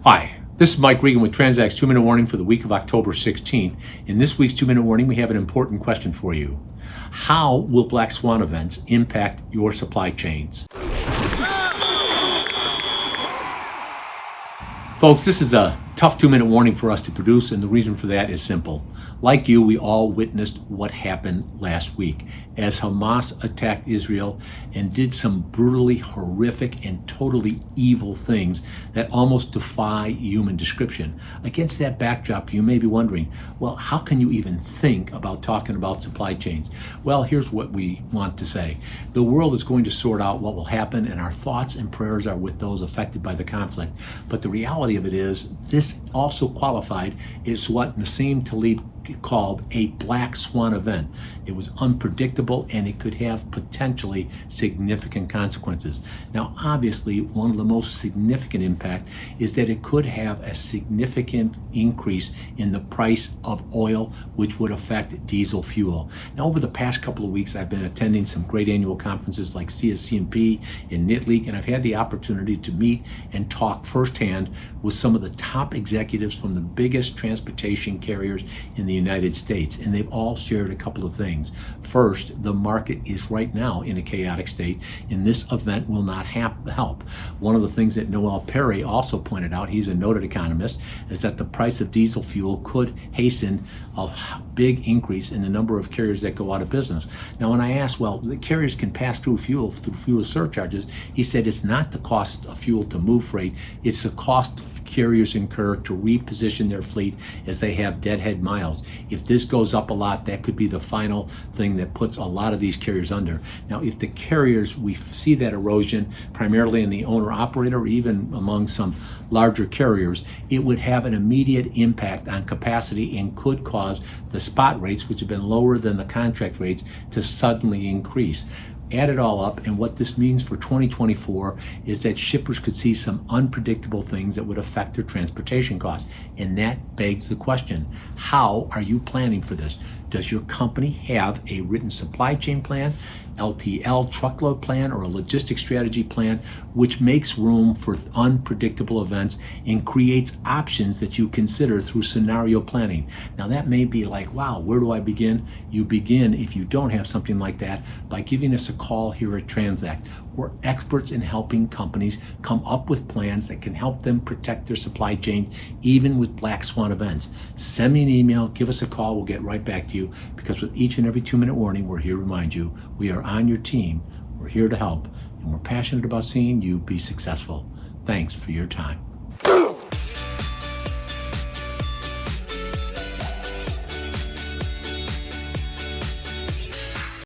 Hi, this is Mike Regan with Transact's 2-Minute Warning for the week of October 16th. In this week's 2-Minute Warning, we have an important question for you. How will Black Swan events impact your supply chains? Folks, this is a tough 2-minute warning for us to produce, and the reason for that is simple. Like you, we all witnessed what happened last week as Hamas attacked Israel and did some brutally horrific and totally evil things that almost defy human description. Against that backdrop, you may be wondering, well, how can you even think about talking about supply chains? Well, here's what we want to say. The world is going to sort out what will happen, and our thoughts and prayers are with those affected by the conflict. But the reality of it is, this also qualified is what Nassim Taleb called a black swan event. It was unpredictable and it could have potentially significant consequences. Now, obviously, one of the most significant impact is that it could have a significant increase in the price of oil, which would affect diesel fuel. Now, over the past couple of weeks, I've been attending some great annual conferences like CSCMP and NITLEAK, and I've had the opportunity to meet and talk firsthand with some of the top executives from the biggest transportation carriers in the United States, and they've all shared a couple of things. First, the market is right now in a chaotic state, and this event will not help. One of the things that Noel Perry also pointed out, he's a noted economist, is that the price of diesel fuel could hasten a big increase in the number of carriers that go out of business. Now, when I asked, well, the carriers can pass through fuel surcharges, he said it's not the cost of fuel to move freight, it's the cost carriers incur to reposition their fleet as they have deadhead miles. If this goes up a lot, that could be the final thing that puts a lot of these carriers under. Now, if the carriers, we see that erosion primarily in the owner-operator or even among some larger carriers, it would have an immediate impact on capacity and could cause the spot rates, which have been lower than the contract rates, to suddenly increase. Add it all up, and what this means for 2024 is that shippers could see some unpredictable things that would affect their transportation costs. And that begs the question, how are you planning for this? Does your company have a written supply chain plan, LTL truckload plan, or a logistics strategy plan, which makes room for unpredictable events and creates options that you consider through scenario planning? Now, that may be like, wow, where do I begin? You begin, if you don't have something like that, by giving us a call here at Transact. We're experts in helping companies come up with plans that can help them protect their supply chain, even with black swan events. Send me an email, give us a call, we'll get right back to you, because with each and every 2-minute warning, we're here to remind you we are on your team, we're here to help, and we're passionate about seeing you be successful. Thanks for your time.